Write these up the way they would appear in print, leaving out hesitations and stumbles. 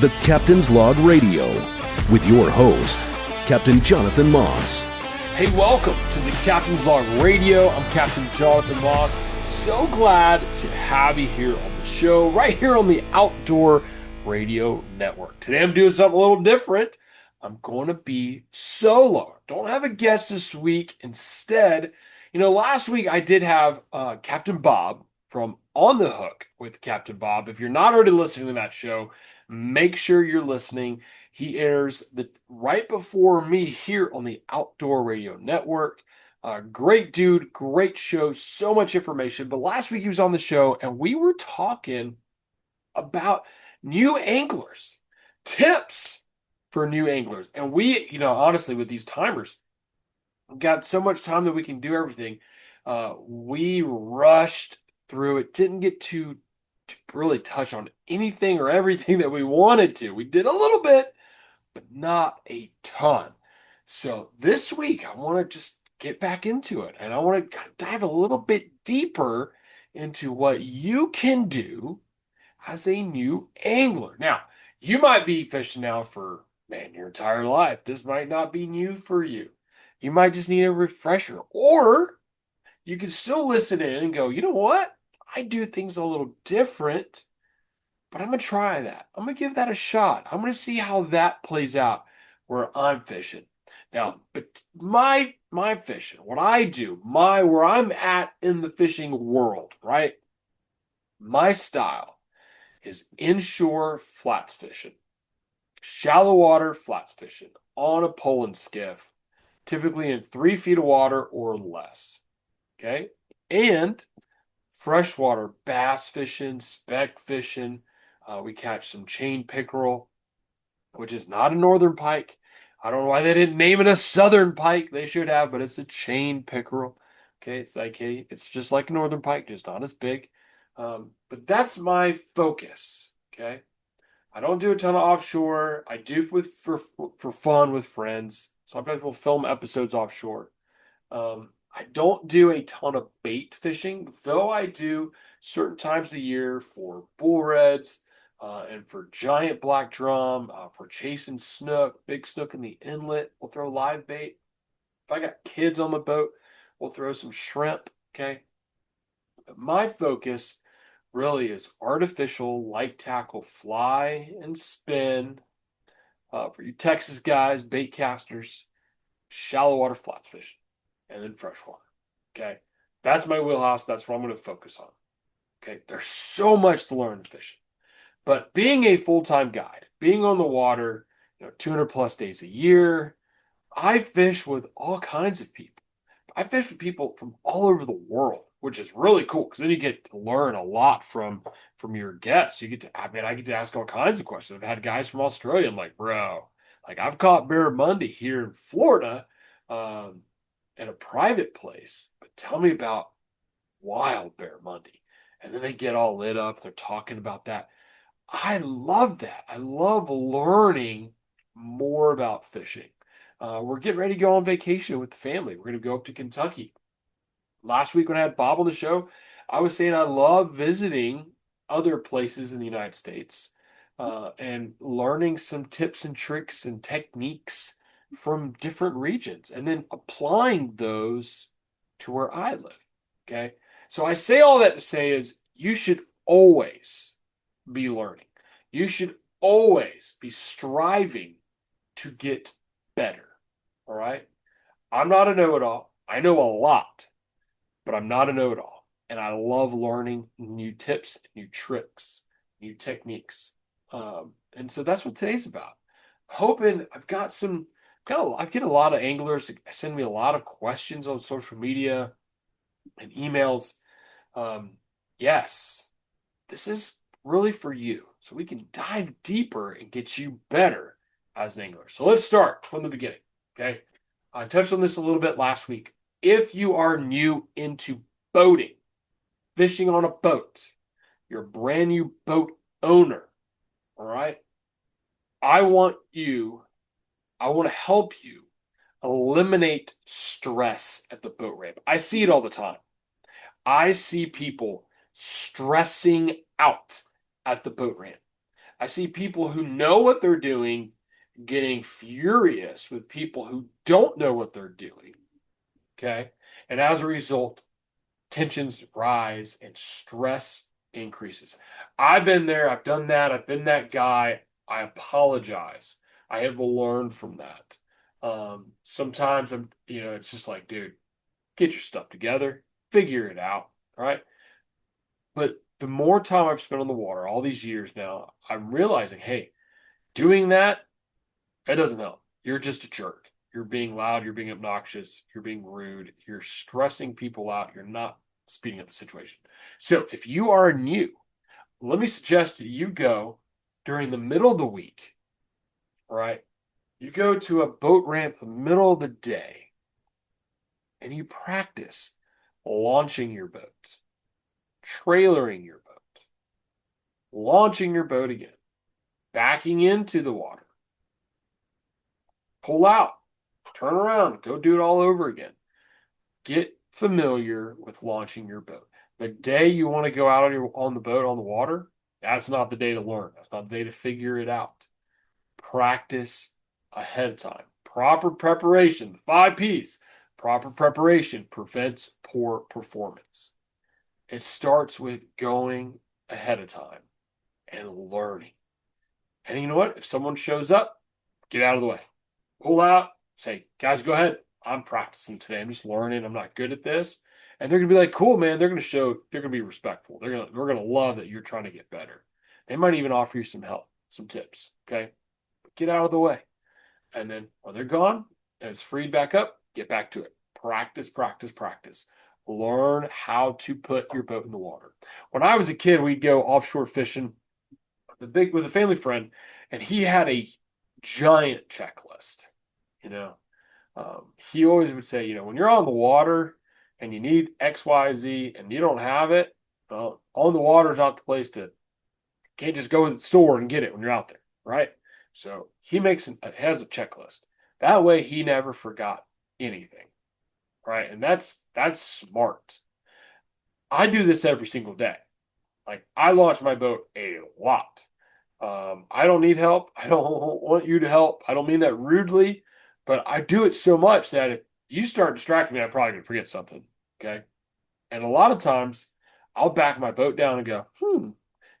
The Captain's Log Radio with your host, Captain Jonathan Moss. Hey, welcome to the Captain's Log Radio. I'm Captain Jonathan Moss. So glad to have you here on the show, right here on the Outdoor Radio Network. Today I'm doing something a little different. I'm going to be solo. Don't have a guest this week. Instead, last week I did have Captain Bob from On the Hook with Captain Bob. If you're not already listening to that show, make sure you're listening. He airs right before me here on the Outdoor Radio Network. Great dude, great show, so much information. But last week he was on the show and we were talking about new anglers, tips for new anglers. And we, honestly, with these timers, we've got so much time that we can do everything. We rushed through it, didn't get to really touch on anything or everything that we wanted to. We did a little bit, but not a ton. So this week, I want to just get back into it. And I want to dive a little bit deeper into what you can do as a new angler. Now, you might be fishing now for, your entire life. This might not be new for you. You might just need a refresher. Or you can still listen in and go, you know what? I do things a little different, but I'm going to try that. I'm going to give that a shot. I'm going to see how that plays out where I'm fishing. Now, but my fishing, what I do, where I'm at in the fishing world, right? My style is inshore flats fishing, shallow water flats fishing on a pole and skiff, typically in 3 feet of water or less. Okay. And freshwater bass fishing, speck fishing. We catch some chain pickerel, which is not a northern pike. I don't know why they didn't name it a southern pike. They should have, but it's a chain pickerel. Okay, it's just like a northern pike, just not as big. But that's my focus. Okay, I don't do a ton of offshore. I do for fun with friends. Sometimes we'll film episodes offshore. I don't do a ton of bait fishing, though I do certain times of the year for bull reds and for giant black drum, for chasing snook, big snook in the inlet. We'll throw live bait. If I got kids on the boat, we'll throw some shrimp, okay? But my focus really is artificial light tackle fly and spin. For you Texas guys, bait casters, shallow water flats fishing, and then freshwater. Okay. That's my wheelhouse. That's what I'm going to focus on. Okay. There's so much to learn in fishing. But being a full-time guide, being on the water, 200 plus days a year, I fish with all kinds of people. I fish with people from all over the world, which is really cool because then you get to learn a lot from your guests. I get to ask all kinds of questions. I've had guys from Australia. I'm like, bro, I've caught barramundi here in Florida, in a private place, but tell me about wild barramundi. And then they get all lit up. They're talking about that. I love that. I love learning more about fishing. We're getting ready to go on vacation with the family. We're going to go up to Kentucky. Last week when I had Bob on the show, I was saying I love visiting other places in the United States and learning some tips and tricks and techniques from different regions and then applying those to where I live. Okay. So I say all that to say is you should always be learning. You should always be striving to get better. All right. I'm not a know-it-all. I know a lot, but I'm not a know-it-all. And I love learning new tips, new tricks, new techniques. And so that's what today's about. Hoping I get a lot of anglers send me a lot of questions on social media and emails. Yes, this is really for you. So we can dive deeper and get you better as an angler. So let's start from the beginning. Okay. I touched on this a little bit last week. If you are new into boating, fishing on a boat, you're a brand new boat owner. All right. I want to help you eliminate stress at the boat ramp. I see it all the time. I see people stressing out at the boat ramp. I see people who know what they're doing getting furious with people who don't know what they're doing. Okay. And as a result, tensions rise and stress increases. I've been there. I've done that. I've been that guy. I apologize. I have learned from that. Sometimes it's just like, dude, get your stuff together, figure it out. All right. But the more time I've spent on the water, all these years now, I'm realizing, hey, doing that, that doesn't help. You're just a jerk. You're being loud. You're being obnoxious. You're being rude. You're stressing people out. You're not speeding up the situation. So if you are new, let me suggest that you go during the middle of the week, all right? You go to a boat ramp in the middle of the day and you practice launching your boat, trailering your boat, launching your boat again, backing into the water, pull out, turn around, go do it all over again. Get familiar with launching your boat. The day you want to go out on the boat on the water, that's not the day to learn. That's not the day to figure it out. Practice ahead of time. Proper preparation, 5 P's. Proper preparation prevents poor performance. It starts with going ahead of time and learning. And you know what? If someone shows up, get out of the way. Pull out, say, guys, go ahead. I'm practicing today. I'm just learning. I'm not good at this. And they're going to be like, cool, man. They're going to be respectful. They're going to love that you're trying to get better. They might even offer you some help, some tips. Okay. But get out of the way. And then when they're gone and it's freed back up, get back to it. Practice, practice, practice. Learn how to put your boat in the water. When I was a kid, we'd go offshore fishing with a family friend, and he had a giant checklist. You know, he always would say, when you're on the water and you need X, Y, Z, and you don't have it, well, on the water is not the place to. Can't just go to the store and get it when you're out there, right? So he has a checklist. That way, he never forgot anything, right? And that's smart. I do this every single day. Like, I launch my boat a lot. I don't need help. I don't want you to help. I don't mean that rudely, but I do it so much that if you start distracting me, I'm probably going to forget something. Okay. And a lot of times I'll back my boat down and go,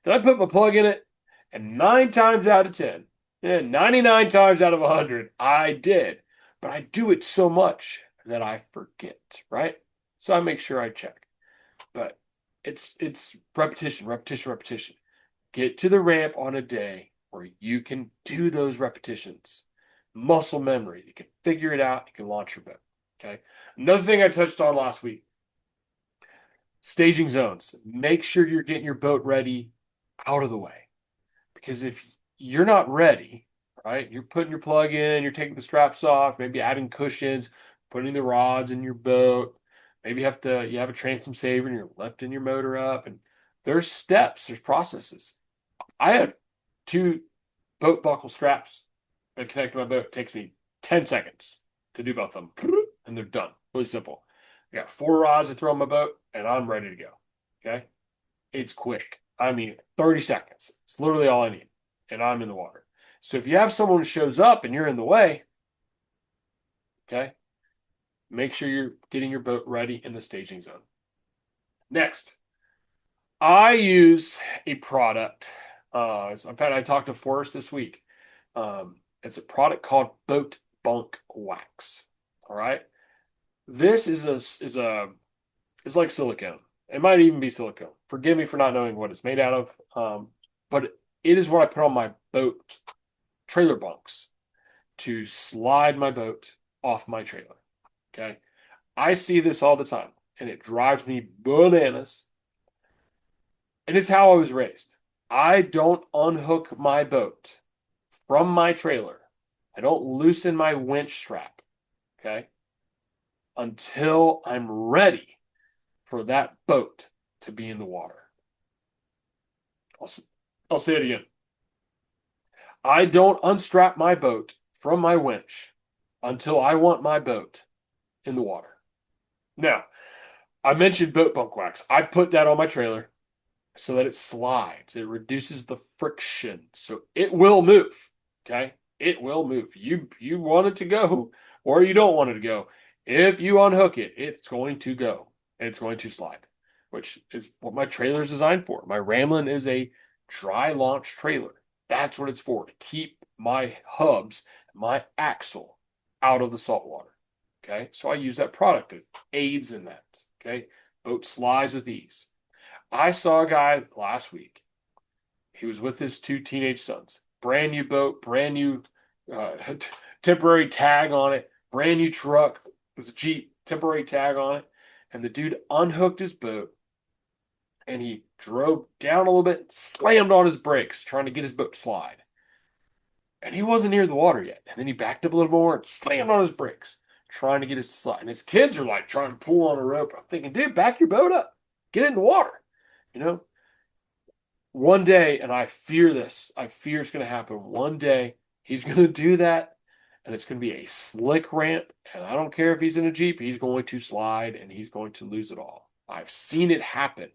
did I put my plug in it? And 9 times out of 10, 99 times out of 100, I did. But I do it so much that I forget, right? So I make sure I check. But it's repetition, repetition, repetition. Get to the ramp on a day where you can do those repetitions. Muscle memory. You can figure it out. You can launch your boat. Okay. Another thing I touched on last week, staging zones. Make sure you're getting your boat ready out of the way. Because if you're not ready, right, you're putting your plug in, you're taking the straps off, maybe adding cushions, putting the rods in your boat. Maybe you have a transom saver and you're lifting your motor up. And there's steps, there's processes. I have 2 boat buckle straps that connect to my boat. It takes me 10 seconds to do both of them, and they're done. Really simple. I got 4 rods to throw on my boat, and I'm ready to go. Okay? It's quick. I mean, 30 seconds. It's literally all I need, and I'm in the water. So if you have someone who shows up and you're in the way, okay, make sure you're getting your boat ready in the staging zone. Next, I use a product. In fact, I talked to Forrest this week. It's a product called Boat Bunk Wax. All right. This is it's like silicone. It might even be silicone. Forgive me for not knowing what it's made out of. But it is what I put on my boat trailer bunks to slide my boat off my trailer. Okay. I see this all the time and it drives me bananas. And it's how I was raised. I don't unhook my boat from my trailer. I don't loosen my winch strap, okay, until I'm ready for that boat to be in the water. I'll say it again. I don't unstrap my boat from my winch until I want my boat in the water. Now, I mentioned boat bunk wax. I put that on my trailer. so that it slides. It reduces the friction, so it will move. Okay, it will move. You want it to go, or you don't want it to go. If you unhook it, it's going to go. It's going to slide, which is what my trailer is designed for. My Ramblin is a dry launch trailer. That's what it's for, to keep my hubs, my axle out of the salt water. Okay, so I use that product that aids in that. Okay, boat slides with ease. I saw a guy last week. He was with his 2 teenage sons. Brand new boat, brand new temporary tag on it, brand new truck. It was a Jeep, temporary tag on it. And the dude unhooked his boat and he drove down a little bit, slammed on his brakes, trying to get his boat to slide. And he wasn't near the water yet. And then he backed up a little more and slammed on his brakes, trying to get his to slide. And his kids are like trying to pull on a rope. I'm thinking, dude, back your boat up. Get in the water. You know, one day, and I fear this, I fear it's going to happen. One day, he's going to do that, and it's going to be a slick ramp. And I don't care if he's in a Jeep, he's going to slide and he's going to lose it all. I've seen it happen.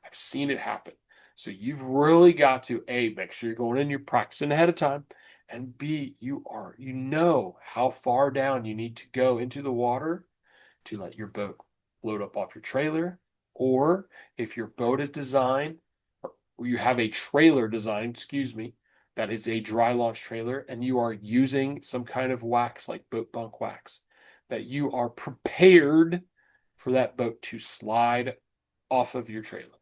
I've seen it happen. So you've really got to, A, make sure you're going in, you're practicing ahead of time, and B, you know how far down you need to go into the water to let your boat float up off your trailer. Or if your boat is designed, or you have a trailer designed, that is a dry launch trailer, and you are using some kind of wax like boat bunk wax, that you are prepared for that boat to slide off of your trailer.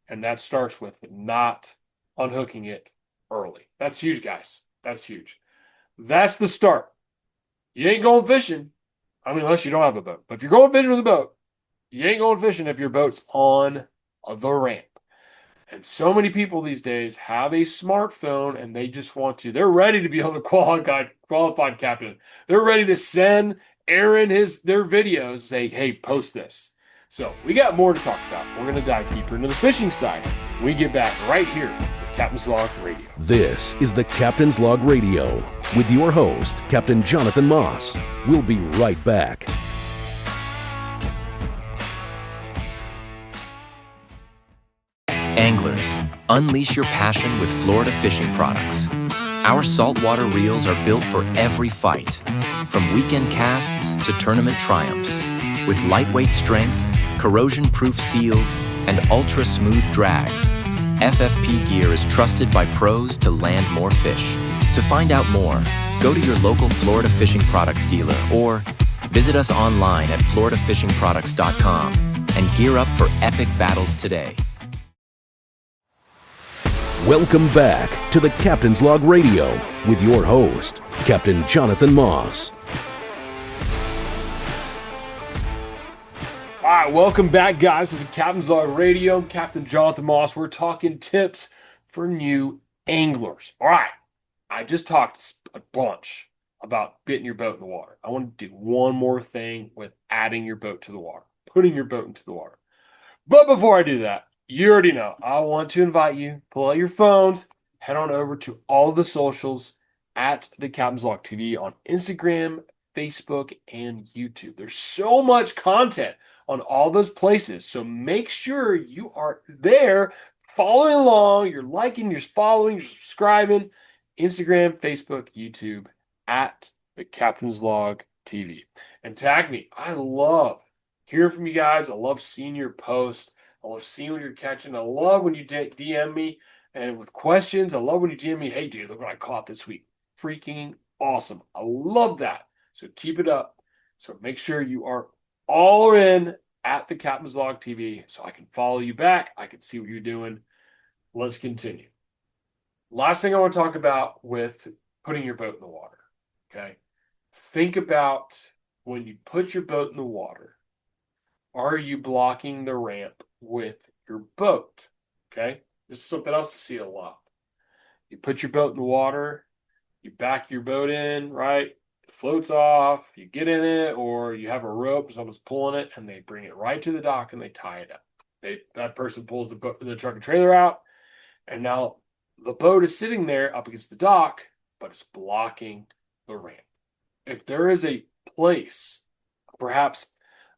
And that starts with not unhooking it early. That's huge, guys. That's huge. That's the start. You ain't going fishing. I mean, unless you don't have a boat. But if you're going fishing with a boat, you ain't going fishing if your boat's on the ramp. And so many people these days have a smartphone and they just want to, they're ready to be on the qualified captain. They're ready to send Aaron their videos, say, hey, post this. So we got more to talk about. We're going to dive deeper into the fishing side when we get back right here at Captain's Log Radio. This is the Captain's Log Radio with your host, Captain Jonathan Moss. We'll be right back. Anglers, unleash your passion with Florida Fishing Products. Our saltwater reels are built for every fight, from weekend casts to tournament triumphs. With lightweight strength, corrosion-proof seals, and ultra-smooth drags, FFP gear is trusted by pros to land more fish. To find out more, go to your local Florida Fishing Products dealer or visit us online at floridafishingproducts.com and gear up for epic battles today. Welcome back to the Captain's Log Radio with your host, Captain Jonathan Moss. All right, welcome back, guys, to the Captain's Log Radio. I'm Captain Jonathan Moss. We're talking tips for new anglers. All right, I just talked a bunch about getting your boat in the water. I want to do one more thing with adding your boat to the water, putting your boat into the water. But before I do that, you already know, I want to invite you, pull out your phones, head on over to all of the socials at the Captain's Log TV on Instagram, Facebook, and YouTube. There's so much content on all those places. So make sure you are there following along. You're liking, you're following, you're subscribing. Instagram, Facebook, YouTube at the Captain's Log TV. And tag me. I love hearing from you guys. I love seeing your posts. I love seeing what you're catching. I love when you DM me and with questions. I love when you DM me, hey, dude, look what I caught this week. Freaking awesome. I love that. So keep it up. So make sure you are all in at the Captain's Log TV so I can follow you back. I can see what you're doing. Let's continue. Last thing I want to talk about with putting your boat in the water. Okay. Think about when you put your boat in the water, are you blocking the ramp with your boat? Okay. This is something else to see a lot. You put your boat in the water, you back your boat in, right? It floats off, you get in it, or you have a rope, someone's pulling it, and they bring it right to the dock and they tie it up. That person pulls the truck and trailer out, and now the boat is sitting there up against the dock, but it's blocking the ramp. If there is a place, perhaps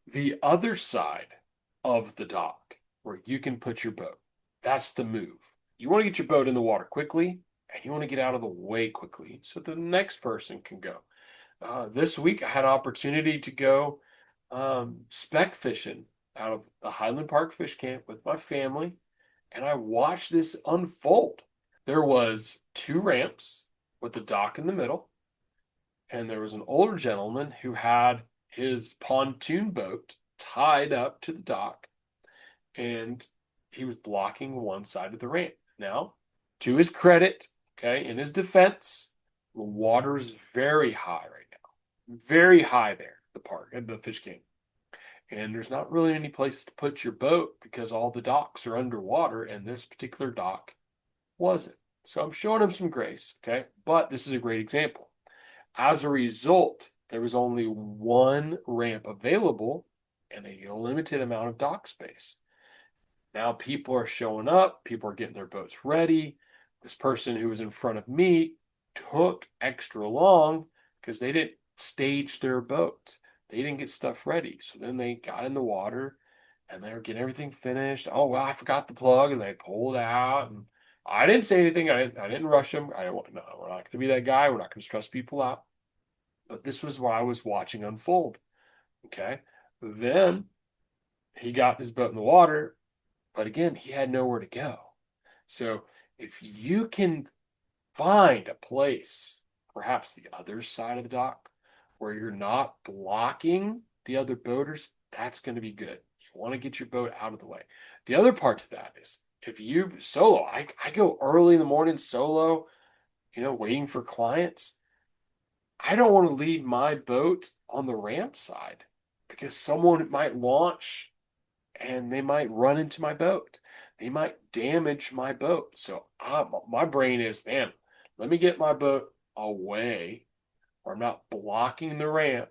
the other side of the dock, where you can put your boat. That's the move. You want to get your boat in the water quickly, and you want to get out of the way quickly so the next person can go. This week, I had an opportunity to go speck fishing out of the Highland Park Fish Camp with my family, and I watched this unfold. There was 2 ramps with the dock in the middle, and there was an older gentleman who had his pontoon boat tied up to the dock, and he was blocking one side of the ramp. Now, to his credit, okay, in his defense, the water is very high right now. Very high there, the park, at the fish camp. And there's not really any place to put your boat because all the docks are underwater, and this particular dock wasn't. So I'm showing him some grace, okay? But this is a great example. As a result, there was only one ramp available and a limited amount of dock space. Now people are showing up, people are getting their boats ready. This person who was in front of me took extra long because they didn't stage their boat. They didn't get stuff ready. So then they got in the water and they were getting everything finished. Oh, well, I forgot the plug, and they pulled out. And I didn't say anything. I didn't rush them. I didn't want, no, we're not going to be that guy. We're not going to stress people out. But this was what I was watching unfold. Okay. Then he got his boat in the water, but again, he had nowhere to go. So if you can find a place, perhaps the other side of the dock, where you're not blocking the other boaters, that's going to be good. You want to get your boat out of the way. The other part to that is if you solo, I go early in the morning solo, waiting for clients. I don't want to leave my boat on the ramp side because someone might launch and they might run into my boat. They might damage my boat. So my brain is, man, let me get my boat away where I'm not blocking the ramp.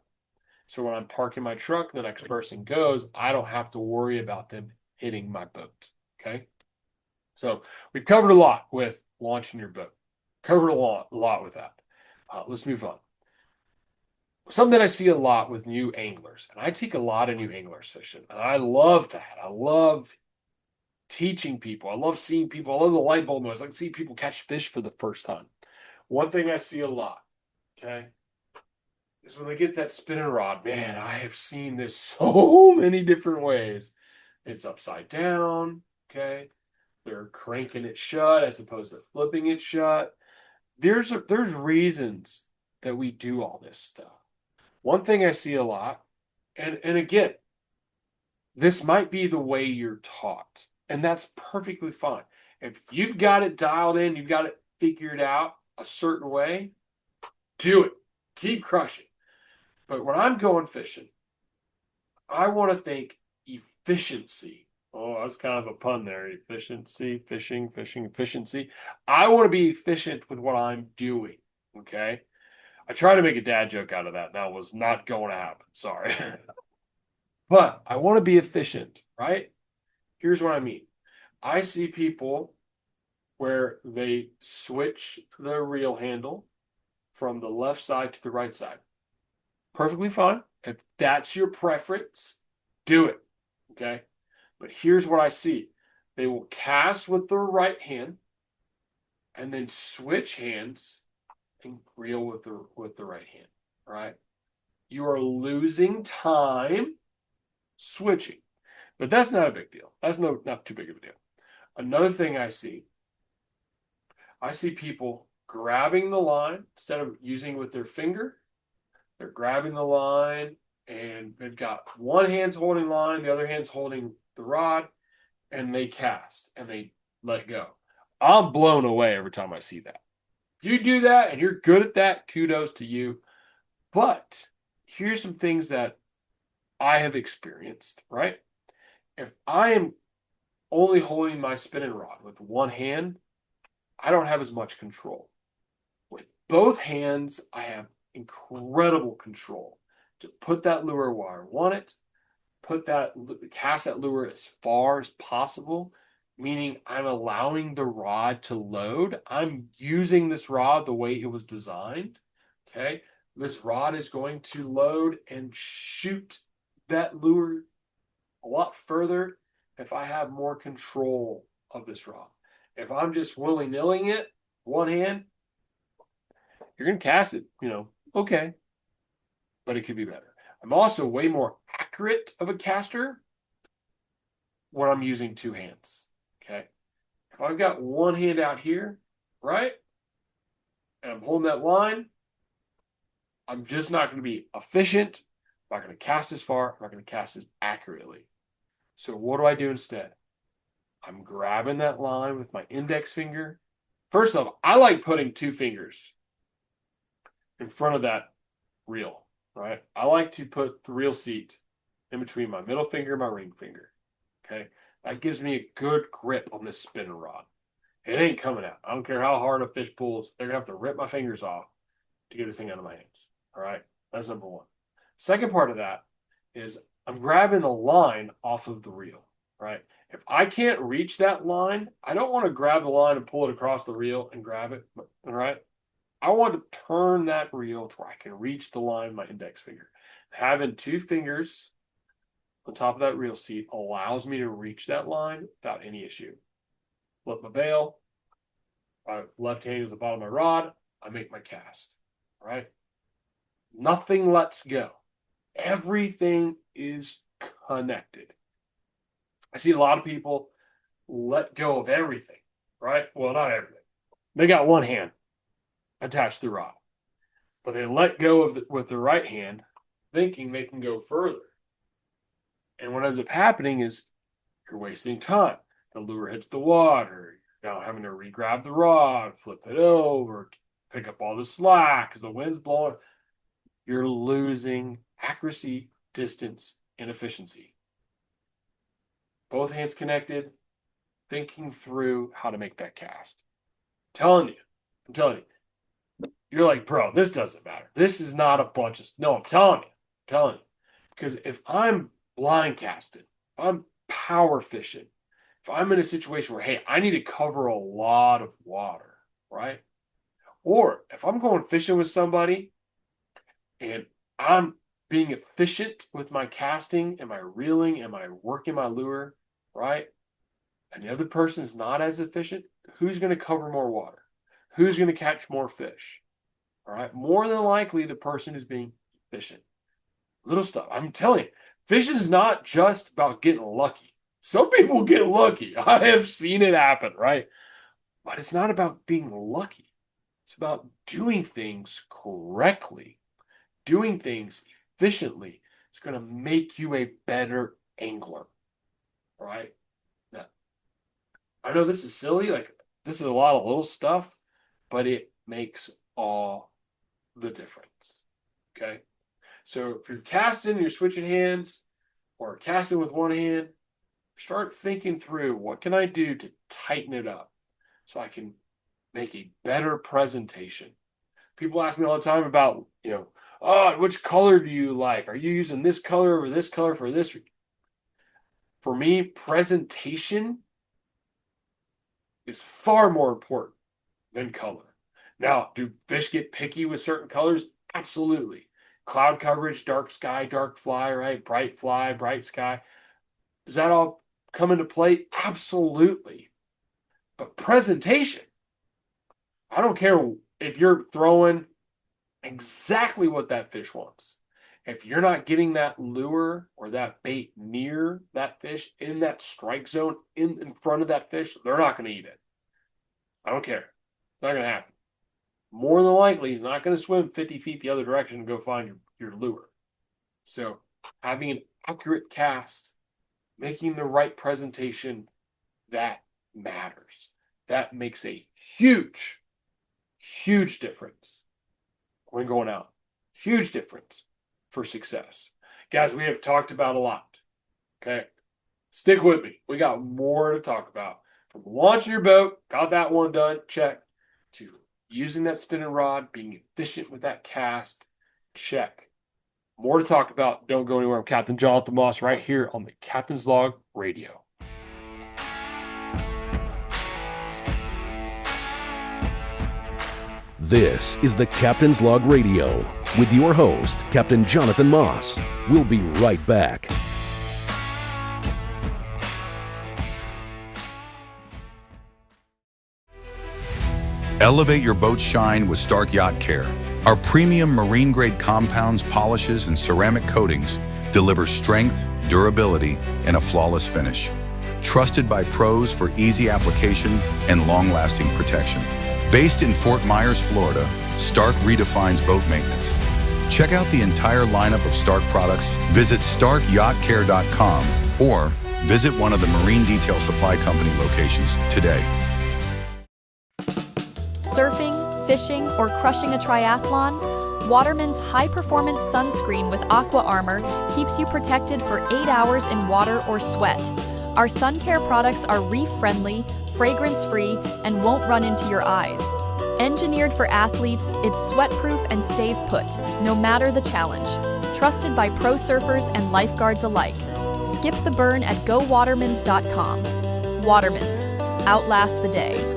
So when I'm parking my truck, the next person goes, I don't have to worry about them hitting my boat. Okay. So we've covered a lot with launching your boat. Covered a lot with that. Let's move on. Something that I see a lot with new anglers, and I take a lot of new anglers fishing, and I love that. I love teaching people. I love seeing people. I love the light bulb noise. I like to see people catch fish for the first time. One thing I see a lot, okay, is when they get that spinning rod. Man, I have seen this so many different ways. It's upside down, okay? They're cranking it shut as opposed to flipping it shut. There's reasons that we do all this stuff. One thing I see a lot, and again, this might be the way you're taught, and that's perfectly fine. If you've got it dialed in, you've got it figured out a certain way, do it. Keep crushing. But when I'm going fishing, I want to think efficiency. Oh, that's kind of a pun there. Efficiency, fishing, efficiency. I want to be efficient with what I'm doing, okay? I tried to make a dad joke out of that. That was not going to happen. Sorry. But I want to be efficient, right? Here's what I mean. I see people where they switch the reel handle from the left side to the right side. Perfectly fine. If that's your preference, do it, okay? But here's what I see. They will cast with their right hand and then switch hands and reel with the right hand, right? You are losing time switching. But that's not a big deal. That's not too big of a deal. Another thing I see people grabbing the line instead of using with their finger. They're grabbing the line and they've got one hand's holding line, the other hand's holding the rod, and they cast and they let go. I'm blown away every time I see that. If you do that and you're good at that, kudos to you. But here's some things that I have experienced, right? If I am only holding my spinning rod with one hand, I don't have as much control. With both hands, I have incredible control to put that lure where I want it, cast that lure as far as possible, meaning I'm allowing the rod to load. I'm using this rod the way it was designed, okay? This rod is going to load and shoot that lure a lot further if I have more control of this rod. If I'm just willy-nillying it, one hand, you're going to cast it, okay, but it could be better. I'm also way more accurate of a caster when I'm using two hands, okay? If I've got one hand out here, right, and I'm holding that line, I'm just not going to be efficient. I'm not going to cast as far. I'm not going to cast as accurately. So what do I do instead? I'm grabbing that line with my index finger. First off, I like putting two fingers in front of that reel, right? I like to put the reel seat in between my middle finger and my ring finger, okay? That gives me a good grip on this spinning rod. It ain't coming out. I don't care how hard a fish pulls. They're going to have to rip my fingers off to get this thing out of my hands, all right? That's number one. Second part of that is I'm grabbing the line off of the reel, right? If I can't reach that line, I don't want to grab the line and pull it across the reel and grab it, all right? I want to turn that reel to where I can reach the line with my index finger. Having two fingers on top of that reel seat allows me to reach that line without any issue. Flip my bail, my left hand is the bottom of my rod, I make my cast, all right? Nothing lets go. Everything is connected. I see a lot of people let go of everything, right? Well, not everything. They got one hand attached to the rod, but they let go of it with the right hand, thinking they can go further. And what ends up happening is you're wasting time. The lure hits the water. You're now having to re-grab the rod, flip it over, pick up all the slack because the wind's blowing. You're losing accuracy, distance, and efficiency. Both hands connected, thinking through how to make that cast. I'm telling you. You're like, bro, this doesn't matter. This is not a bunch of... No, I'm telling you. Because if I'm blind casting, if I'm power fishing, if I'm in a situation where, hey, I need to cover a lot of water, right? Or if I'm going fishing with somebody and I'm being efficient with my casting and my reeling and my working my lure, right? And the other person is not as efficient, who's going to cover more water? Who's going to catch more fish? All right? More than likely, the person who's being efficient. Little stuff. I'm telling you, fishing is not just about getting lucky. Some people get lucky. I have seen it happen, right? But it's not about being lucky. It's about doing things correctly. Doing things efficiently is going to make you a better angler, right? Now, I know this is silly, like this is a lot of little stuff, but it makes all the difference, okay? So if you're casting, you're switching hands, or casting with one hand, start thinking through, what can I do to tighten it up so I can make a better presentation? People ask me all the time about, which color do you like? Are you using this color over this color for this? For me, presentation is far more important than color. Now, do fish get picky with certain colors? Absolutely. Cloud coverage, dark sky, dark fly, right? Bright fly, bright sky. Does that all come into play? Absolutely. But presentation, I don't care if you're throwing exactly what that fish wants. If you're not getting that lure or that bait near that fish in that strike zone in front of that fish, they're not going to eat it. I don't care. It's not going to happen. More than likely, he's not going to swim 50 feet the other direction and go find your lure. So having an accurate cast, making the right presentation, that matters. That makes a huge, huge difference when going out. Huge difference for success. Guys, we have talked about a lot. Okay? Stick with me. We got more to talk about. From launching your boat, got that one done, check, to using that spinning rod, being efficient with that cast, check. More to talk about. Don't go anywhere. I'm Captain Jonathan Moss right here on the Captain's Log Radio. This is the Captain's Log Radio with your host, Captain Jonathan Moss. We'll be right back. Elevate your boat's shine with Stark Yacht Care. Our premium marine-grade compounds, polishes, and ceramic coatings deliver strength, durability, and a flawless finish. Trusted by pros for easy application and long-lasting protection. Based in Fort Myers, Florida, Stark redefines boat maintenance. Check out the entire lineup of Stark products. Visit StarkYachtCare.com or visit one of the Marine Detail Supply Company locations today. Surfing, fishing, or crushing a triathlon? Waterman's high-performance sunscreen with Aqua Armor keeps you protected for 8 hours in water or sweat. Our sun care products are reef-friendly, fragrance-free, and won't run into your eyes. Engineered for athletes, it's sweat-proof and stays put, no matter the challenge. Trusted by pro surfers and lifeguards alike. Skip the burn at GoWatermans.com. Watermans. Outlast the day.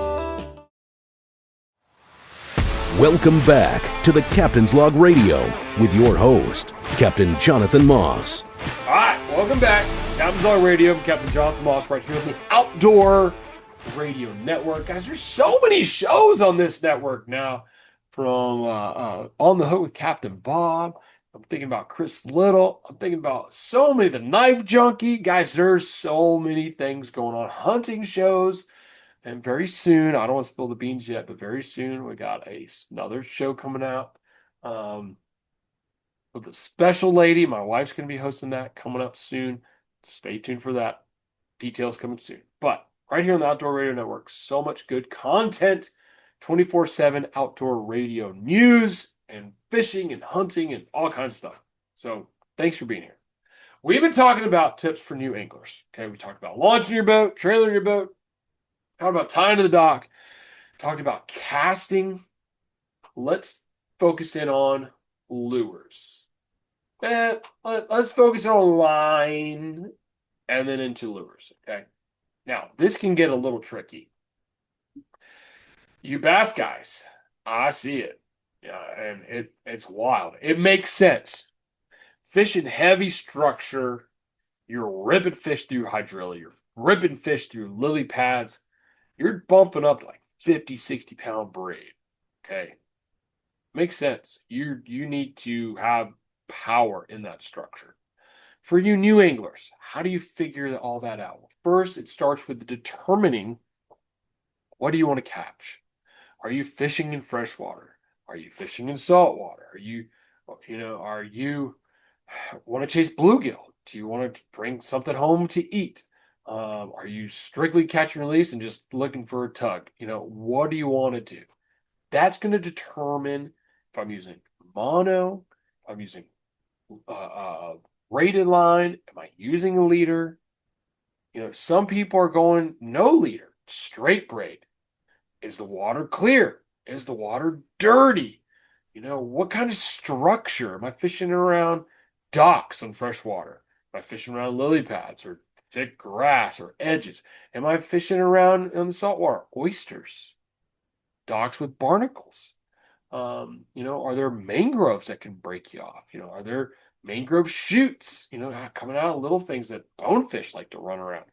Welcome back to the Captain's Log Radio with your host, Captain Jonathan Moss. All right, welcome back. Captain's Log Radio. I'm Captain Jonathan Moss right here on the Outdoor Radio Network. Guys, there's so many shows on this network now, from On the Hook with Captain Bob. I'm thinking about Chris Little. I'm thinking about so many, the Knife Junkie. Guys, there's so many things going on. Hunting shows. And very soon, I don't want to spill the beans yet, but very soon we got another show coming out with a special lady. My wife's going to be hosting that coming up soon. Stay tuned for that. Details coming soon. But right here on the Outdoor Radio Network, so much good content, 24/7 outdoor radio news and fishing and hunting and all kinds of stuff. So thanks for being here. We've been talking about tips for new anglers. Okay, we talked about launching your boat, trailing your boat. Talked about tying to the dock. Talked about casting. Let's focus in on lures. Let's focus on line and then into lures. Okay. Now, this can get a little tricky. You bass guys, I see it. Yeah, and it's wild. It makes sense. Fishing heavy structure, you're ripping fish through hydrilla, you're ripping fish through lily pads. You're bumping up like 50, 60 pound braid. Okay. Makes sense. You need to have power in that structure. For you new anglers, how do you figure all that out? Well, first, it starts with determining, what do you want to catch? Are you fishing in freshwater? Are you fishing in saltwater? Are you want to chase bluegill? Do you want to bring something home to eat? Are you strictly catch and release and just looking for a tug? What do you want to do? That's going to determine if I'm using mono, if I'm using braided line, am I using a leader? Some people are going no leader, straight braid. Is the water clear? Is the water dirty? What kind of structure? Am I fishing around docks on freshwater? Am I fishing around lily pads or thick grass or edges? Am I fishing around in the saltwater? Oysters, docks with barnacles. Are there mangroves that can break you off? Are there mangrove shoots, coming out of little things that bonefish like to run around,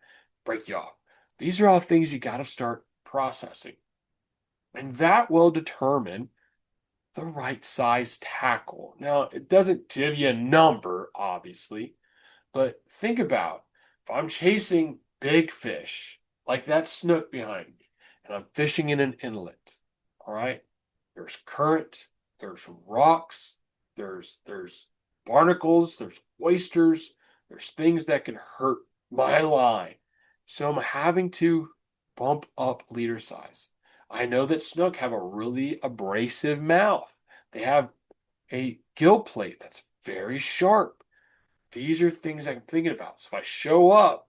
break you off? These are all things you got to start processing. And that will determine the right size tackle. Now, it doesn't give you a number, obviously, but think about, if I'm chasing big fish, like that snook behind me, and I'm fishing in an inlet, all right? There's current, there's rocks, there's barnacles, there's oysters, there's things that can hurt my line. So I'm having to bump up leader size. I know that snook have a really abrasive mouth. They have a gill plate that's very sharp. These are things I'm thinking about. So if I show up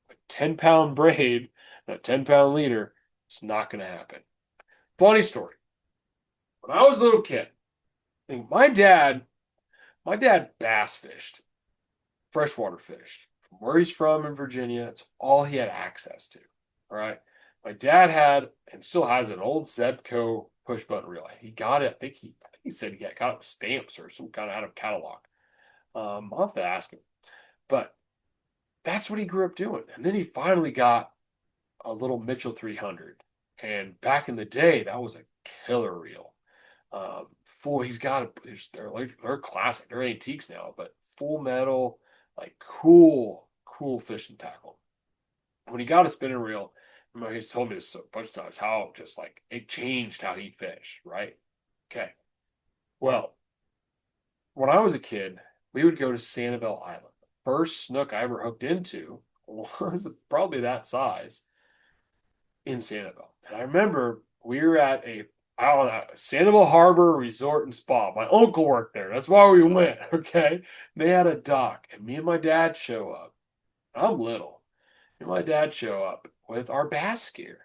with 10-pound braid and a 10-pound leader, it's not going to happen. Funny story. When I was a little kid, I think my dad bass fished, freshwater fished. From where he's from in Virginia, it's all he had access to. All right. My dad had and still has an old Zebco push button reel. He got it. I think he said he got it with stamps or some kind of out of catalog. I'll have to ask him. But that's what he grew up doing. And then he finally got a little Mitchell 300. And back in the day, that was a killer reel. He's got they're classic. They're antiques now, but full metal, like cool fishing tackle. When he got a spinning reel, he's told me this a bunch of times how just like it changed how he fished, right? Okay. Well, when I was a kid, we would go to Sanibel Island. First snook I ever hooked into was probably that size in Sanibel. And I remember we were at I don't know, Sanibel Harbor Resort and Spa. My uncle worked there. That's why we went. Okay. They had a dock, and me and my dad show up. I'm little. And my dad show up with our bass gear,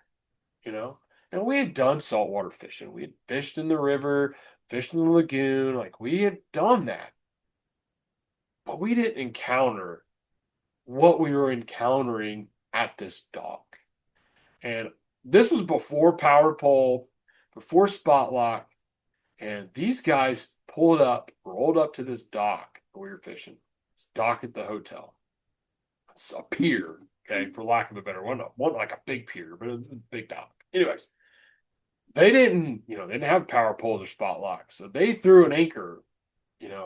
you know. And we had done saltwater fishing. We had fished in the river, fished in the lagoon. Like we had done that. But we didn't encounter what we were encountering at this dock. And this was before Power Pole, before Spot Lock. And these guys rolled up to this dock that we were fishing. It's dock at the hotel. It's a pier, okay, for lack of a better one. One like a big pier, but a big dock. Anyways, they didn't have power poles or spot locks. So they threw an anchor,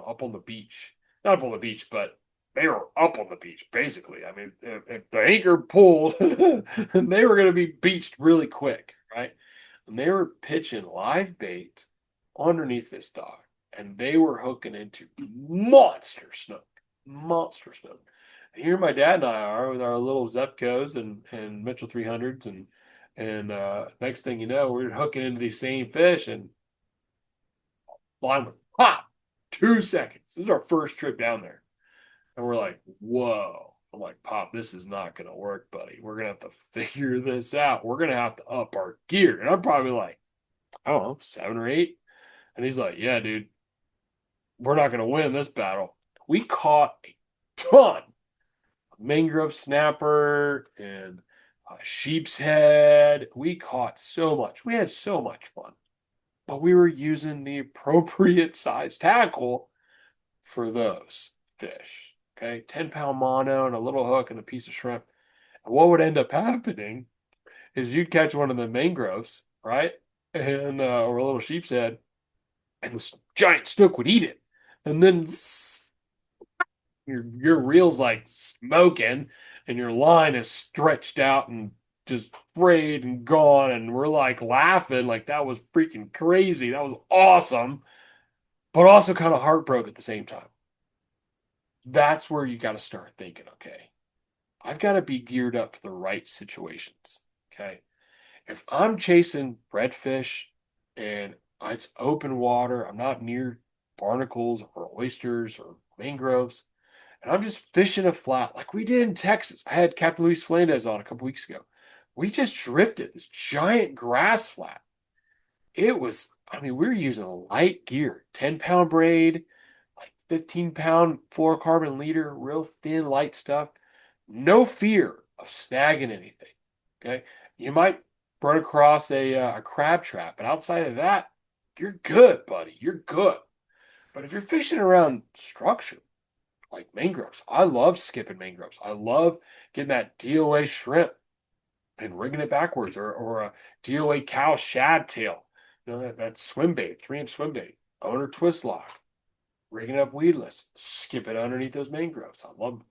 up on the beach. Not up on the beach, but they were up on the beach, basically. I mean, if the anchor pulled, they were going to be beached really quick, right? And they were pitching live bait underneath this dock, and they were hooking into monster snook. Monster snook. And here my dad and I are with our little Zepcos and Mitchell 300s, and next thing you know, we're hooking into these same fish, and line would pop. 2 seconds. This is our first trip down there. And we're like, whoa. I'm like, Pop, this is not going to work, buddy. We're going to have to figure this out. We're going to have to up our gear. And I'm probably like, I don't know, 7 or 8. And he's like, yeah, dude, we're not going to win this battle. We caught a ton of mangrove snapper and sheep's head. We caught so much. We had so much fun. But we were using the appropriate size tackle for those fish. Okay, 10-pound mono and a little hook and a piece of shrimp. And what would end up happening is you'd catch one of the mangroves, right? And or a little sheep's head, and this giant snook would eat it. And then your reel's like smoking, and your line is stretched out and just frayed and gone, and we're like laughing like that was freaking crazy. That was awesome, but also kind of heartbroken at the same time. That's where you got to start thinking, okay, I've got to be geared up for the right situations. Okay. If I'm chasing redfish and it's open water, I'm not near barnacles or oysters or mangroves, and I'm just fishing a flat like we did in Texas. I had Captain Luis Flandez on a couple weeks ago. We just drifted this giant grass flat. We were using light gear, 10-pound braid, like 15-pound fluorocarbon leader, real thin, light stuff. No fear of snagging anything. Okay. You might run across a crab trap, but outside of that, you're good, buddy. You're good. But if you're fishing around structure, like mangroves, I love skipping mangroves. I love getting that DOA shrimp and rigging it backwards, or a DOA cow shad tail. That swim bait, 3-inch swim bait, owner twist lock, rigging up weedless, skip it underneath those mangroves. I love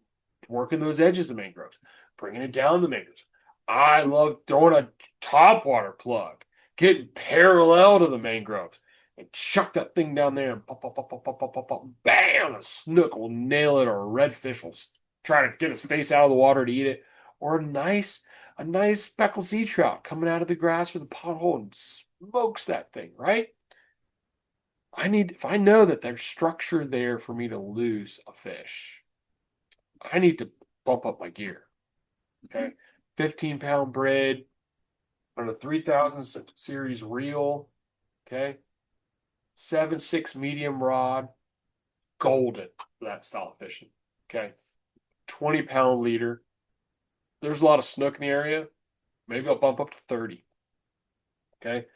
working those edges of mangroves, bringing it down the mangroves. I love throwing a topwater plug, getting parallel to the mangroves, and chuck that thing down there and pop, pop, pop, pop, pop, pop, pop, pop, bam! A snook will nail it, or a redfish will try to get his face out of the water to eat it, or a nice speckled sea trout coming out of the grass or the pothole and smokes that thing, right? If I know that there's structure there for me to lose a fish, I need to bump up my gear. Okay. 15-pound braid on a 3000 series reel. Okay. 7/6 medium rod, golden for that style of fishing. Okay. 20-pound leader. There's a lot of snook in the area. Maybe I'll bump up to 30. Okay.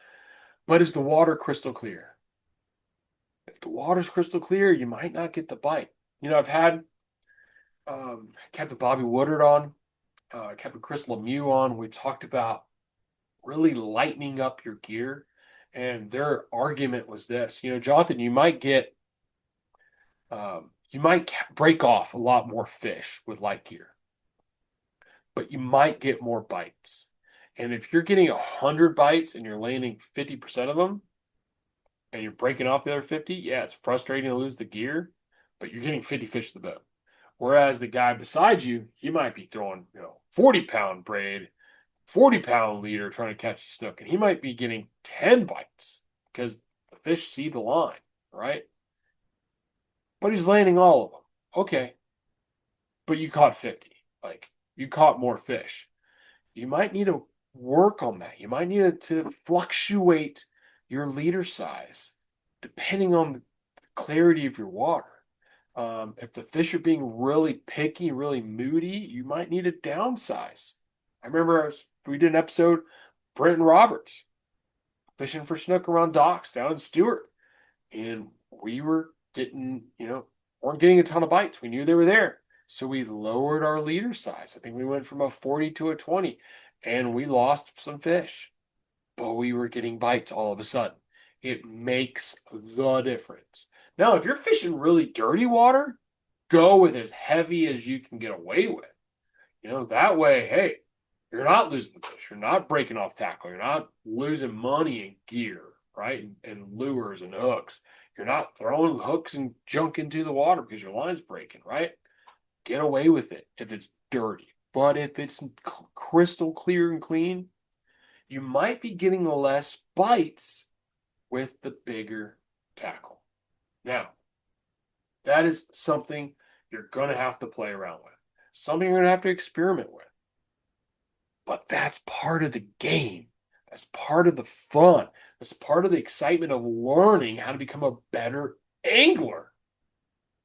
But is the water crystal clear? If the water's crystal clear, you might not get the bite. I've had Captain Bobby Woodard on, Captain Chris Lemieux on. We've talked about really lightening up your gear. And their argument was this, Jonathan, you might break off a lot more fish with light gear, but you might get more bites. And if you're getting 100 bites and you're landing 50% of them and you're breaking off the other 50, yeah, it's frustrating to lose the gear, but you're getting 50 fish to the boat. Whereas the guy beside you, he might be throwing, 40-pound braid, 40-pound leader trying to catch a snook, and he might be getting 10 bites because the fish see the line, right? But he's landing all of them. Okay. But you caught 50. Like, you caught more fish. You might need to work on that. You might need to fluctuate your leader size depending on the clarity of your water. If the fish are being really picky, really moody, you might need to downsize. I remember we did an episode, Brenton Roberts, fishing for snook around docks down in Stewart. And we were weren't getting a ton of bites. We knew they were there. So we lowered our leader size. I think we went from a 40 to a 20, and we lost some fish. But we were getting bites all of a sudden. It makes the difference. Now, if you're fishing really dirty water, go with as heavy as you can get away with. That way, hey, you're not losing the fish. You're not breaking off tackle. You're not losing money and gear, right? And lures and hooks. You're not throwing hooks and junk into the water because your line's breaking, right? Get away with it if it's dirty. But if it's crystal clear and clean, you might be getting less bites with the bigger tackle. Now, that is something you're going to have to play around with. Something you're going to have to experiment with. But that's part of the game. That's part of the fun. That's part of the excitement of learning how to become a better angler.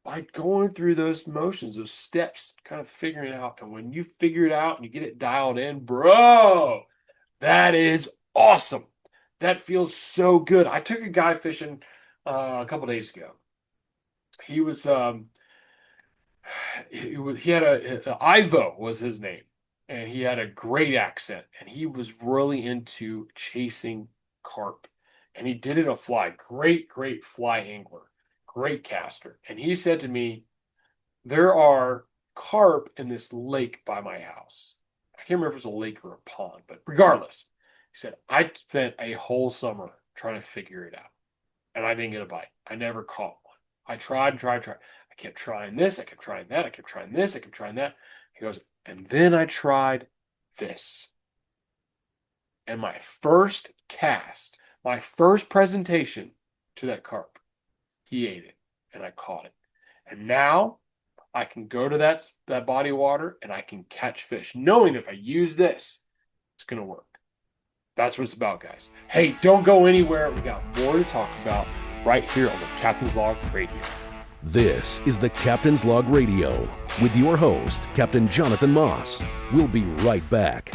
By going through those motions, those steps, kind of figuring it out. And when you figure it out and you get it dialed in, bro, that is awesome. That feels so good. I took a guy fishing a couple days ago. He was, he had Ivo was his name. And he had a great accent, and he was really into chasing carp. And he did it on fly. Great, great fly angler. Great caster. And he said to me, there are carp in this lake by my house. I can't remember if it was a lake or a pond, but regardless, he said, I spent a whole summer trying to figure it out. And I didn't get a bite. I never caught one. I tried. I kept trying this. I kept trying that. I kept trying this. I kept trying that. He goes, and then I tried this. And my first cast, my first presentation to that carp, he ate it and I caught it. And now I can go to that body of water and I can catch fish, knowing that if I use this, it's going to work. That's what it's about, guys. Hey, don't go anywhere. We got more to talk about right here on the Captain's Log Radio. This is the Captain's Log Radio with your host, Captain Jonathan Moss. We'll be right back.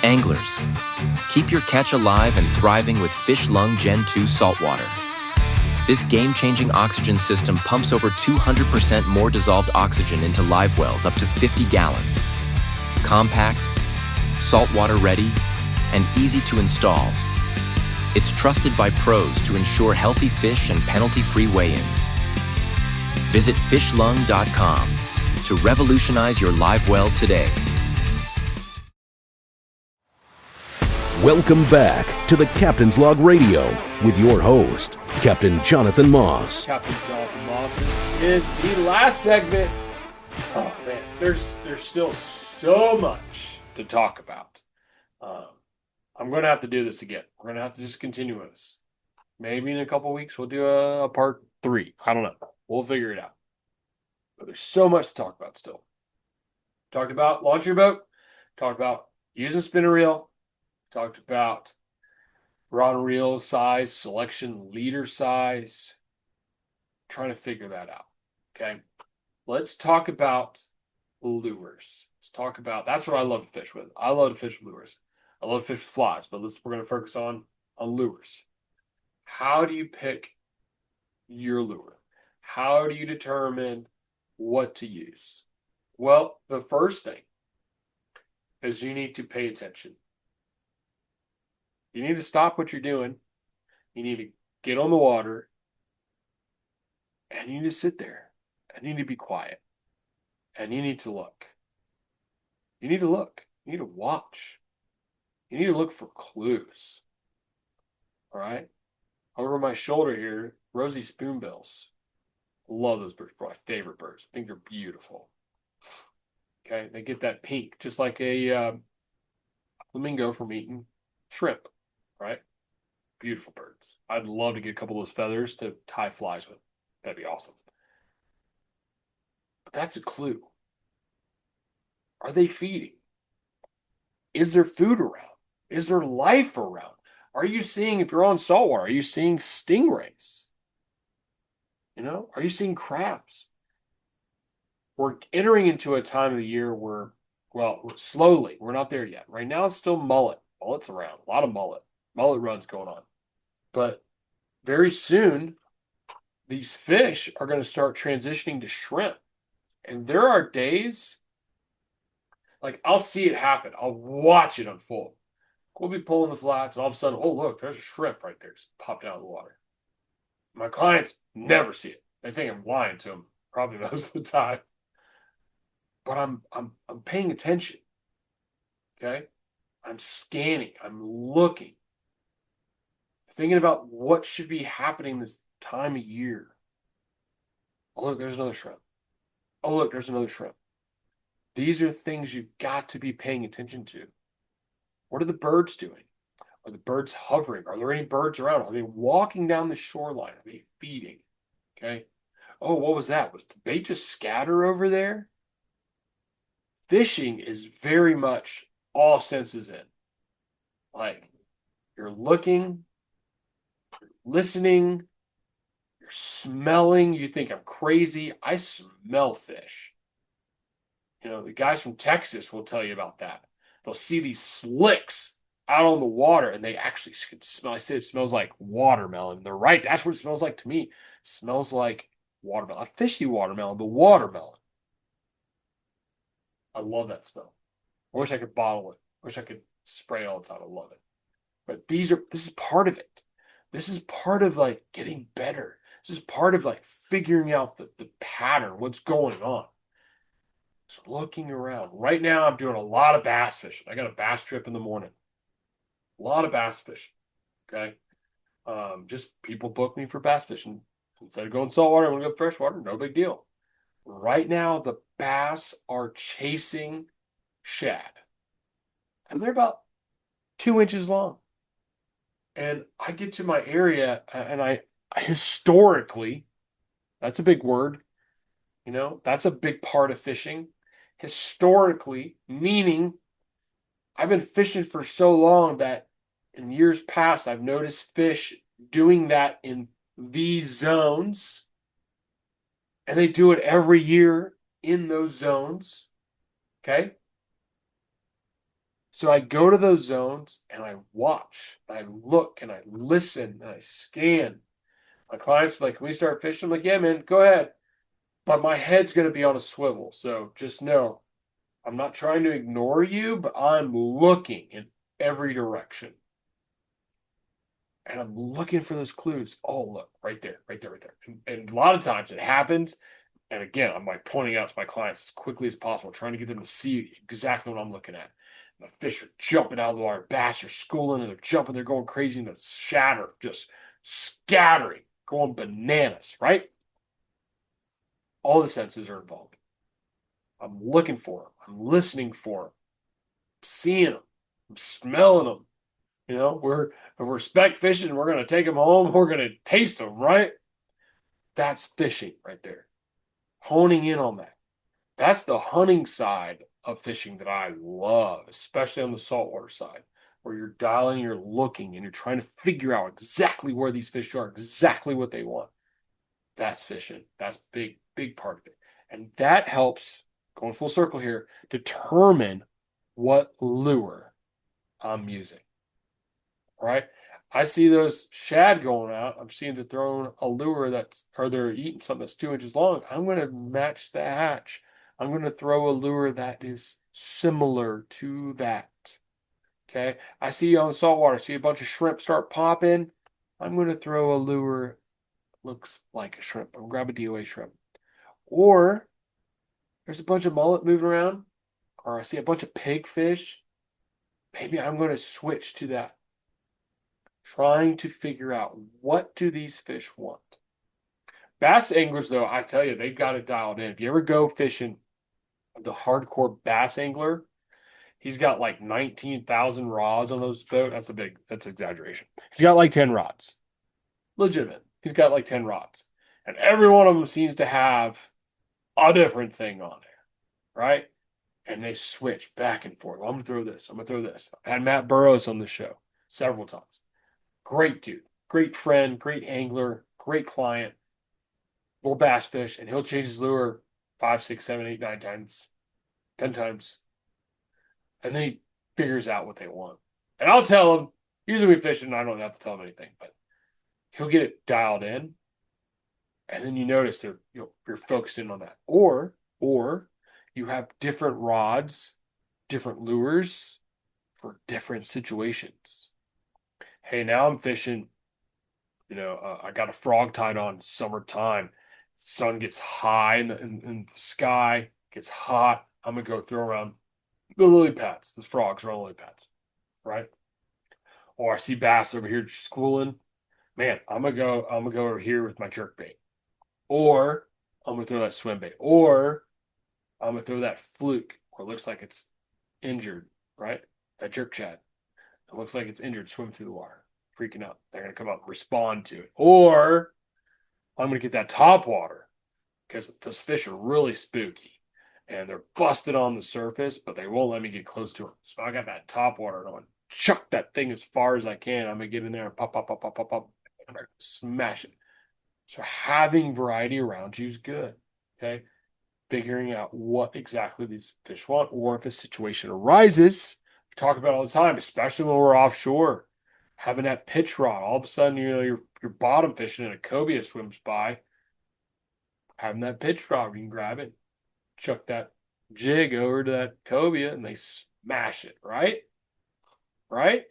Anglers, keep your catch alive and thriving with Fish Lung Gen 2 saltwater. This game-changing oxygen system pumps over 200% more dissolved oxygen into live wells up to 50 gallons. Compact, saltwater ready, and easy to install. It's trusted by pros to ensure healthy fish and penalty-free weigh-ins. Visit fishlung.com to revolutionize your live well today. Welcome back to the Captain's Log Radio with your host, Captain Jonathan Moss. Captain Jonathan Moss. This is the last segment. Oh man, there's still so much to talk about. I'm going to have to do this again. We're going to have to just continue with this. Maybe in a couple weeks we'll do a part 3. I don't know. We'll figure it out. But there's so much to talk about still. Talked about launch your boat. Talked about using spinner reel. Talked about rod and reel size, selection, leader size. Trying to figure that out. Okay. Let's talk about lures. Let's talk about, that's what I love to fish with. I love to fish with lures. I love to fish with flies, but we're going to focus on lures. How do you pick your lure? How do you determine what to use? Well, the first thing is you need to pay attention. You need to stop what you're doing. You need to get on the water, and you need to sit there, and you need to be quiet, and you need to look. You need to look. You need to watch. You need to look for clues. All right? Over my shoulder here, rosy spoonbills. Love those birds. My favorite birds. I think they're beautiful. Okay? They get that pink, just like a flamingo from eating shrimp. Right? Beautiful birds. I'd love to get a couple of those feathers to tie flies with. That'd be awesome. But that's a clue. Are they feeding? Is there food around? Is there life around? Are you seeing, if you're on saltwater, are you seeing stingrays? Are you seeing crabs? We're entering into a time of the year where, well, slowly, we're not there yet. Right now, it's still mullet. Mullet's around. A lot of mullet. Mullet runs going on. But very soon, these fish are going to start transitioning to shrimp. And there are days, like I'll see it happen. I'll watch it unfold. We'll be pulling the flats, and all of a sudden, oh, look, there's a shrimp right there. It's popped out of the water. My clients never see it. They think I'm lying to them probably most of the time. But I'm paying attention. Okay? I'm scanning. I'm looking. Thinking about what should be happening this time of year. Oh, look, there's another shrimp. Oh, look, there's another shrimp. These are things you've got to be paying attention to. What are the birds doing? Are the birds hovering? Are there any birds around? Are they walking down the shoreline? Are they feeding? Okay. Oh, what was that? Was the bait just scatter over there? Fishing is very much all senses in. Like, you're looking, you're listening, you're smelling. You think I'm crazy. I smell fish. The guys from Texas will tell you about that. They'll see these slicks out on the water, and they actually can smell. I say it smells like watermelon. They're right. That's what it smells like to me. It smells like watermelon. A fishy watermelon, but watermelon. I love that smell. I wish I could bottle it. I wish I could spray it all the time. I love it. But this is part of it. This is part of like getting better. This is part of like figuring out the pattern, what's going on. So looking around. Right now, I'm doing a lot of bass fishing. I got a bass trip in the morning. A lot of bass fishing. Okay. Just people book me for bass fishing. Instead of going saltwater, I'm going to go freshwater. No big deal. Right now, the bass are chasing shad. And they're about 2 inches long. And I get to my area, and I historically, that's a big word. That's a big part of fishing. Historically, meaning I've been fishing for so long that in years past, I've noticed fish doing that in these zones. And they do it every year in those zones. Okay? So I go to those zones and I watch, and I look, and I listen, and I scan. My clients are like, can we start fishing? I'm like, yeah, man, go ahead. But my head's going to be on a swivel. So just know, I'm not trying to ignore you, but I'm looking in every direction. And I'm looking for those clues. Oh, look, right there, right there, right there. And a lot of times it happens. And again, I'm like pointing out to my clients as quickly as possible, trying to get them to see exactly what I'm looking at. And the fish are jumping out of the water. Bass are schooling, and they're jumping. They're going crazy, and the shatter just scattering, going bananas, right? All the senses are involved. I'm looking for them. I'm listening for them. I'm seeing them. I'm smelling them. We're spec fishing. We're going to take them home. We're going to taste them, right? That's fishing right there. Honing in on that. That's the hunting side of fishing that I love, especially on the saltwater side, where you're dialing, you're looking, and you're trying to figure out exactly where these fish are, exactly what they want. That's fishing. That's big, big part of it. And that helps, going full circle here, determine what lure I'm using. All right? I see those shad going out. I'm seeing they're throwing a lure or they're eating something that's 2 inches long. I'm going to match the hatch. I'm going to throw a lure that is similar to that. Okay. I see you on the saltwater. I see a bunch of shrimp start popping. I'm going to throw a lure that looks like a shrimp. I'm going to grab a DOA shrimp. Or there's a bunch of mullet moving around, or I see a bunch of pigfish. Maybe I'm going to switch to that. Trying to figure out, what do these fish want? Bass anglers, though, I tell you, they've got it dialed in. If you ever go fishing, the hardcore bass angler, he's got like 19,000 rods on those boats. That's exaggeration. He's got like 10 rods. Legitimate. He's got like 10 rods. And every one of them seems to have a different thing on there, right? And they switch back and forth. Well, I'm going to throw this. I'm going to throw this. I had Matt Burrows on the show several times. Great dude, great friend, great angler, great client. Will bass fish, and he'll change his lure 5, 6, 7, 8, 9 times, 10 times. And then he figures out what they want. And I'll tell him, usually we fish and I don't have to tell him anything, but he'll get it dialed in. And then you notice you're focusing on that. Or you have different rods, different lures for different situations. Hey, now I'm fishing, I got a frog tied on summertime. Sun gets high in the sky, gets hot. I'm going to go throw around the lily pads, the frogs around lily pads, right? Or I see bass over here schooling. Man, I'm going to go over here with my jerk bait. Or I'm going to throw that swim bait. Or I'm going to throw that fluke where it looks like it's injured, right? That jerk shad. It looks like it's injured, swim through the water, freaking out. They're going to come up and respond to it. Or I'm going to get that top water because those fish are really spooky and they're busted on the surface, but they won't let me get close to them. So I got that top water and I'm going to chuck that thing as far as I can. I'm going to get in there and pop, pop, pop, pop, pop, pop, and smash it. So having variety around you is good, okay? Figuring out what exactly these fish want, or if a situation arises, we talk about it all the time, especially when we're offshore, having that pitch rod. All of a sudden, you're bottom fishing and a cobia swims by. Having that pitch rod, you can grab it, chuck that jig over to that cobia, and they smash it. Right?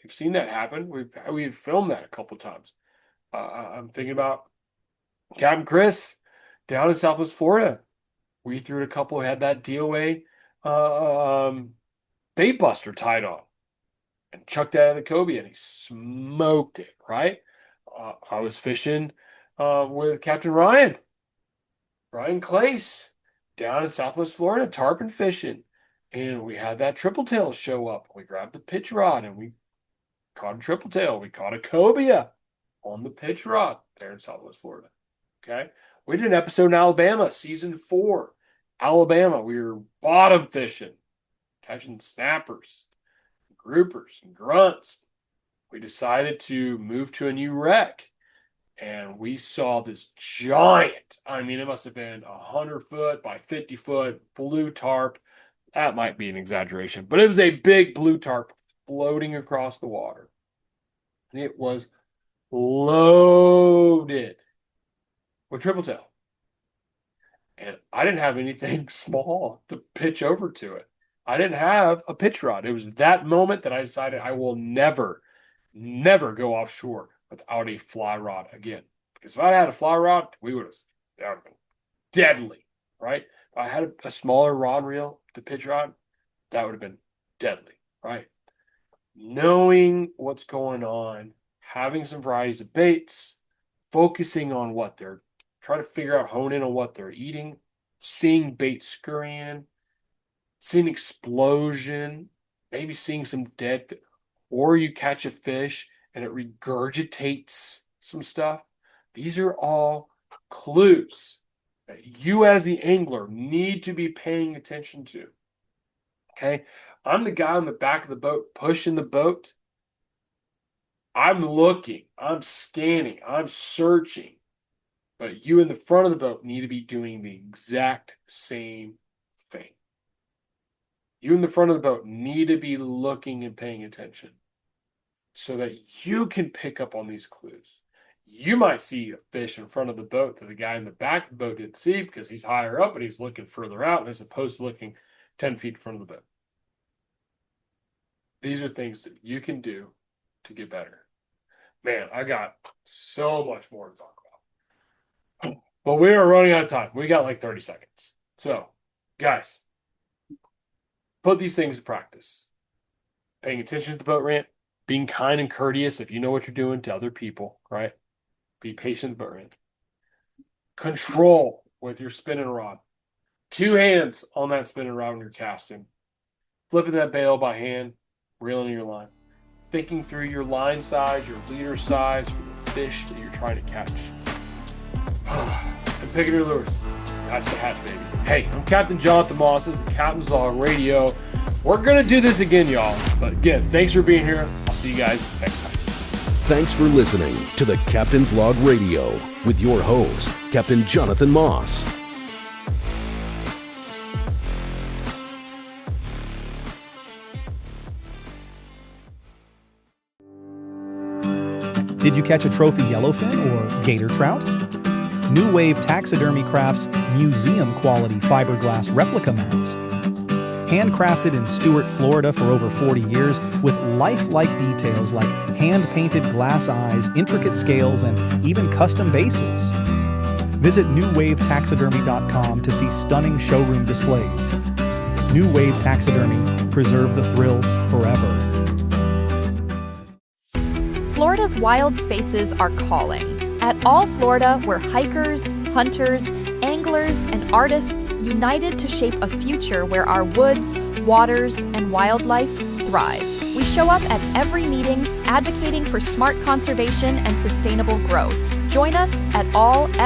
You've seen that happen. We've filmed that a couple times. I'm thinking about Captain Chris down in Southwest Florida. We threw a couple, had that DOA bait buster tied on and chucked that in the cobia, and he smoked it, right? I was fishing with Captain Ryan Clace, down in Southwest Florida, tarpon fishing. And we had that triple tail show up. We grabbed the pitch rod and we caught a triple tail. We caught a cobia on the pitch rod there in Southwest Florida. Okay. We did an episode in Alabama, season 4. Alabama, we were bottom fishing, catching snappers, groupers, and grunts. We decided to move to a new wreck, and we saw this giant, it must have been 100-foot by 50-foot blue tarp. That might be an exaggeration, but it was a big blue tarp floating across the water. And it was loaded with triple tail. And I didn't have anything small to pitch over to it. I didn't have a pitch rod. It was that moment that I decided I will never go offshore without a fly rod again. Because if I had a fly rod, that would have been deadly, right? If I had a smaller rod reel, the pitch rod, that would have been deadly, right? Knowing what's going on, having some varieties of baits, focusing on what they're trying to figure out, hone in on what they're eating, seeing bait scurrying, seeing explosion, maybe seeing some dead fish, or you catch a fish and it regurgitates some stuff. These are all clues that you as the angler need to be paying attention to. Okay? I'm the guy on the back of the boat pushing the boat. I'm looking, I'm scanning, I'm searching. But you in the front of the boat need to be doing the exact same thing. You in the front of the boat need to be looking and paying attention. so that you can pick up on these clues. You might see a fish in front of the boat that the guy in the back of the boat didn't see because he's higher up and he's looking further out as opposed to looking 10 feet in front of the boat. These are things that you can do to get better. Man, I got so much more to talk about. But we are running out of time. We got like 30 seconds. So, guys, put these things in practice. Paying attention to the boat ramp, being kind and courteous if you know what you're doing to other people, right? Be patient with the boat ramp. Control with your spinning rod. 2 hands on that spinning rod when you're casting. Flipping that bail by hand, reeling your line. Thinking through your line size, your leader size for the fish that you're trying to catch. And picking your lures. That's the hatch, baby. Hey, I'm Captain Jonathan Moss. This is the Captain's Log Radio. We're going to do this again, y'all. But again, thanks for being here. I'll see you guys next time. Thanks for listening to the Captain's Log Radio with your host, Captain Jonathan Moss. Did you catch a trophy yellowfin or gator trout? New Wave Taxidermy crafts museum-quality fiberglass replica mounts. Handcrafted in Stuart, Florida for over 40 years with lifelike details like hand-painted glass eyes, intricate scales, and even custom bases. Visit newwavetaxidermy.com to see stunning showroom displays. New Wave Taxidermy. Preserve the thrill forever. Florida's wild spaces are calling. At All Florida, we're hikers, hunters, anglers, and artists united to shape a future where our woods, waters, and wildlife thrive. We show up at every meeting advocating for smart conservation and sustainable growth. Join us at allfla.org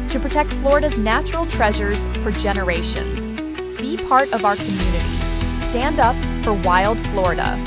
to protect Florida's natural treasures for generations. Be part of our community. Stand up for Wild Florida.